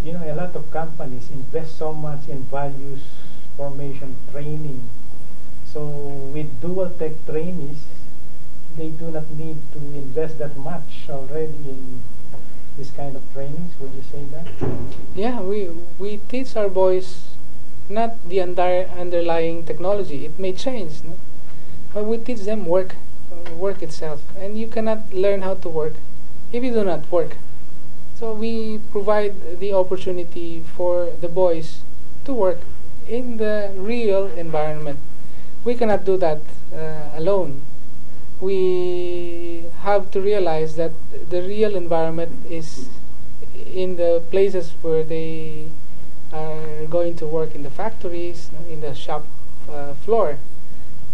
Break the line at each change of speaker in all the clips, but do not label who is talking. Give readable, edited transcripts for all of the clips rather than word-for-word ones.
you know, a lot of companies invest so much in values formation training. So with dual tech trainees, they do not need to invest that much already in this kind of trainings. Would you say that?
Yeah, we teach our boys not the underlying technology. It may change, no? But we teach them work itself. And you cannot learn how to work if you do not work. So we provide the opportunity for the boys to work in the real environment. We cannot do that alone. We have to realize that the real environment is in the places where they are going to work, in the factories, in the shop floor.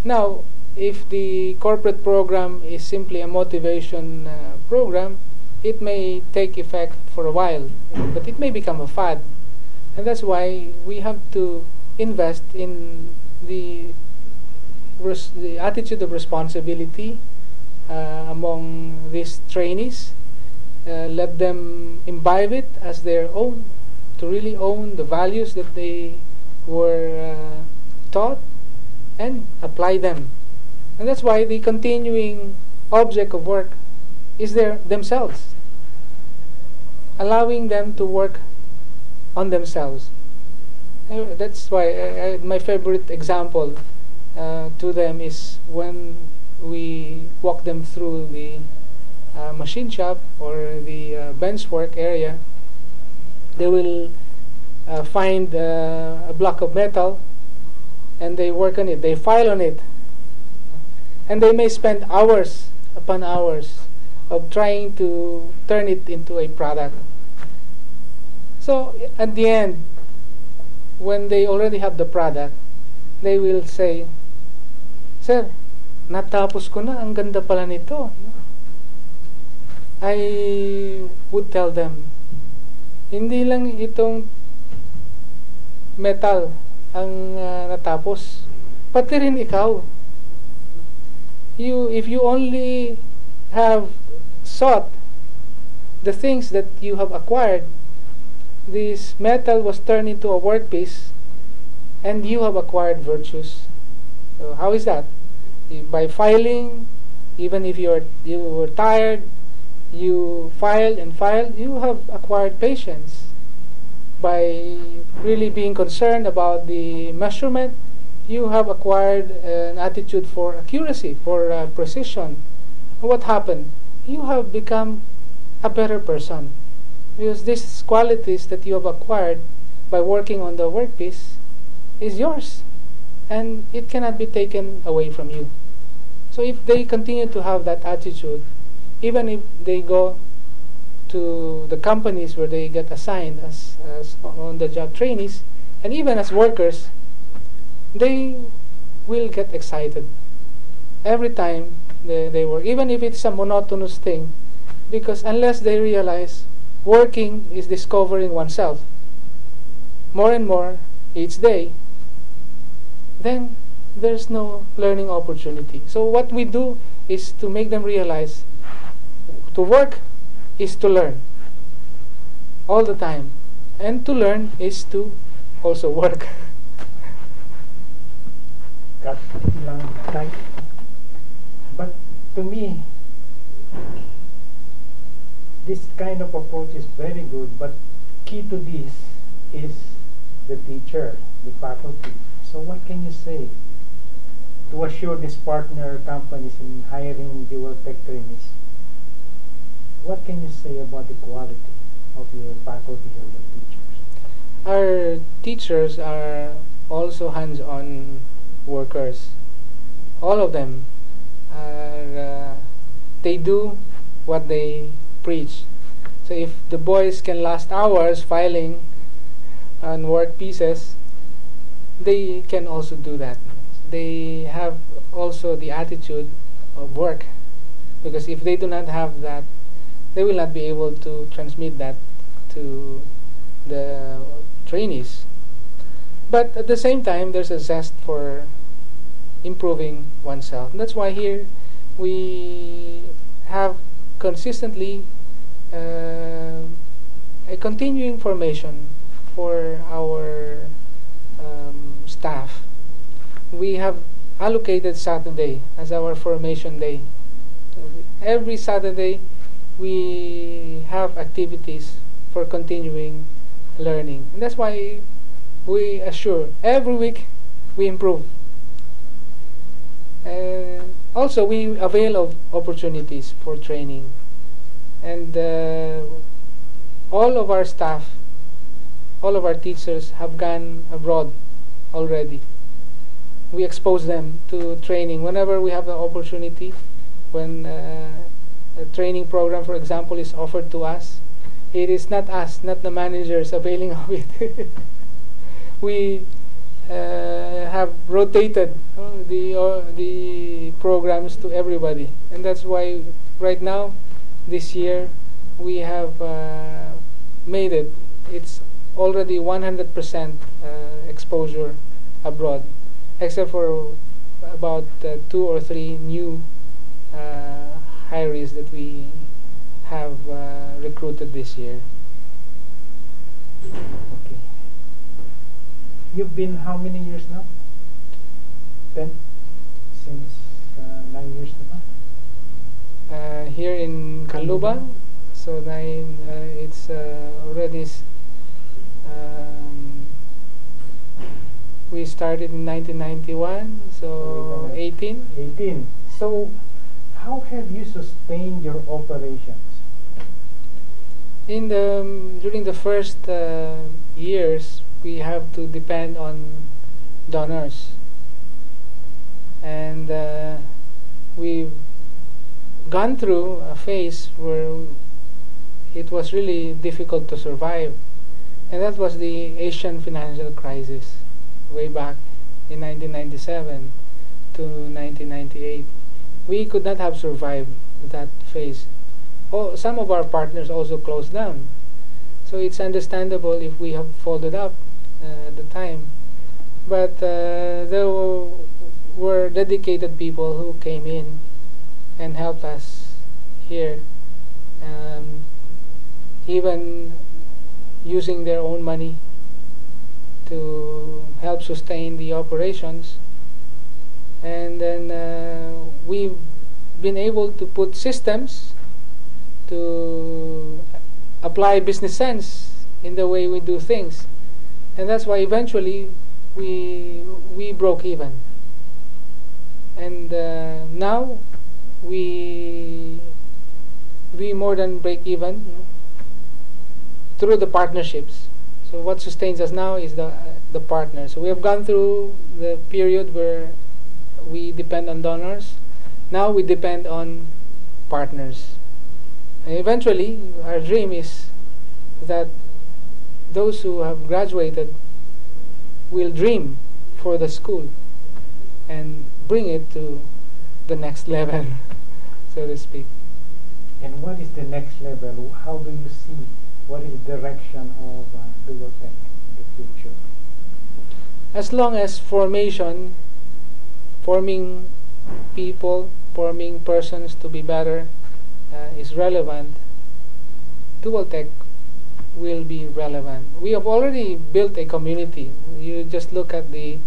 Now, if the corporate program is simply a motivation program, it may take effect for a while, but it may become a fad. And that's why we have to invest in the attitude of responsibility among these trainees. Let them imbibe it as their own, to really own the values that they were taught and apply them. And that's why the continuing object of work is themselves, allowing them to work on themselves. That's why my favorite example to them is when we walk them through the machine shop or the bench work area. They will find a block of metal and they work on it, they file on it, and they may spend hours upon hours of trying to turn it into a product. So at the end, when they already have the product, they will say, "Sir, natapos ko na, ang ganda pala nito." I would tell them, hindi lang itong metal ang natapos, pati rin ikaw. If you only have sought the things that you have acquired, this metal was turned into a workpiece and you have acquired virtues. So how is that? By filing, even if you were tired, you filed and filed, you have acquired patience. By really being concerned about the measurement, you have acquired an attitude for accuracy, for precision. What happened? You have become a better person, because these qualities that you have acquired by working on the workpiece is yours, and it cannot be taken away from you. So if they continue to have that attitude, even if they go to the companies where they get assigned as on-the-job trainees, and even as workers, they will get excited every time they work, even if it's a monotonous thing, because unless they realize working is discovering oneself more and more each day, then there's no learning opportunity. So what we do is to make them realize to work is to learn all the time, and to learn is to also work.
Cut lang tight. But to me, this kind of approach is very good, but key to this is the teacher, the faculty. So what can you say to assure these partner companies in hiring dual tech trainees? What can you say about the quality of your faculty or your teachers?
Our teachers are also hands-on workers. All of them are, they do what they preach. So if the boys can last hours filing on work pieces, they can also do that. They have also the attitude of work, because if they do not have that, they will not be able to transmit that to the trainees. But at the same time, there's a zest for improving oneself. And that's why here we have consistently a continuing formation for our staff. We have allocated Saturday as our formation day. Every Saturday we have activities for continuing learning. And that's why we assure every week we improve. And also we avail of opportunities for training. And all of our staff, all of our teachers have gone abroad already. We expose them to training whenever we have the opportunity. When a training program, for example, is offered to us, it is not us, not the managers availing of it. We have rotated the programs to everybody, and that's why right now, this year, we have made it. It's already 100% exposure abroad, except for about 2 or 3 new hirees that we have recruited this year.
Okay. You've been how many years now? 10? Since 9 years now?
Here in Canluba, so it's already we started in 1991, so 18.
18. So how have you sustained your operations?
During the first years, we have to depend on donors, and we've gone through a phase where it was really difficult to survive, and that was the Asian financial crisis way back in 1997 to 1998. We could not have survived that phase. Some of our partners also closed down, so it's understandable if we have folded up at the time. But there were dedicated people who came in and helped us here, even using their own money to help sustain the operations. And then we've been able to put systems to apply business sense in the way we do things, and that's why eventually we broke even. And now we more than break even through the partnerships. So what sustains us now is the partners. So we have gone through the period where we depend on donors. Now we depend on partners. And eventually, our dream is that those who have graduated will dream for the school and bring it to the next level, so to speak.
And what is the next level? How do you see? What is the direction of Dualtech in the future?
As long as forming people, forming persons to be better is relevant, Dualtech will be relevant. We have already built a community. You just look at the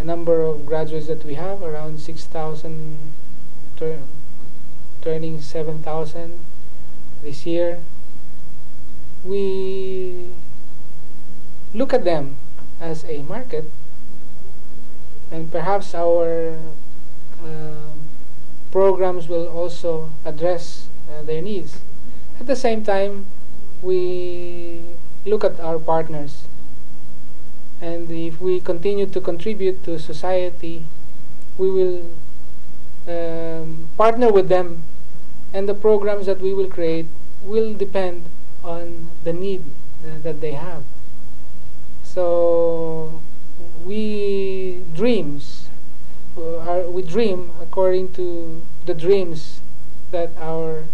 number of graduates that we have, around 6,000, turning 7,000 this year. We look at them as a market, and perhaps our programs will also address their needs. At the same time, we look at our partners, and if we continue to contribute to society, we will partner with them, and the programs that we will create will depend on the need that they have. So we dream according to the dreams that our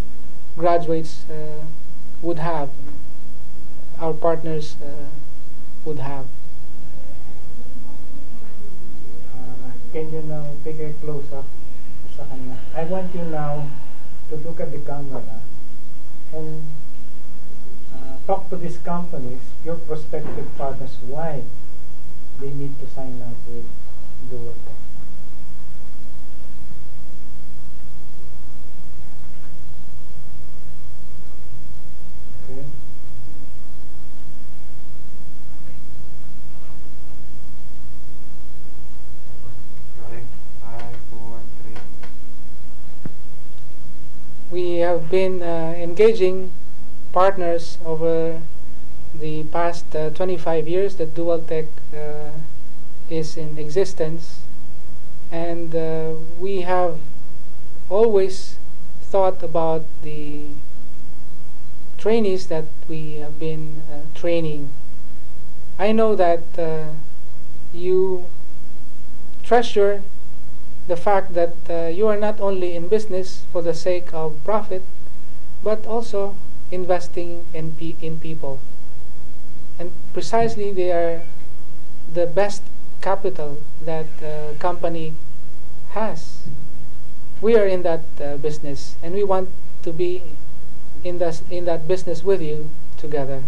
graduates would have, our partners would have.
Can you now take a close-up sa kanya? I want you now to look at the camera and talk to these companies, your prospective partners, why they need to sign up with Dualtech. Okay.
Rolling. 5, 4, 3.
We have been engaging partners over the past 25 years that Dualtech is in existence, and we have always thought about the trainees that we have been training. I know that you treasure the fact that you are not only in business for the sake of profit, but also investing in people. And precisely they are the best capital that a company has. We are in that business, and we want to be in that business with you together.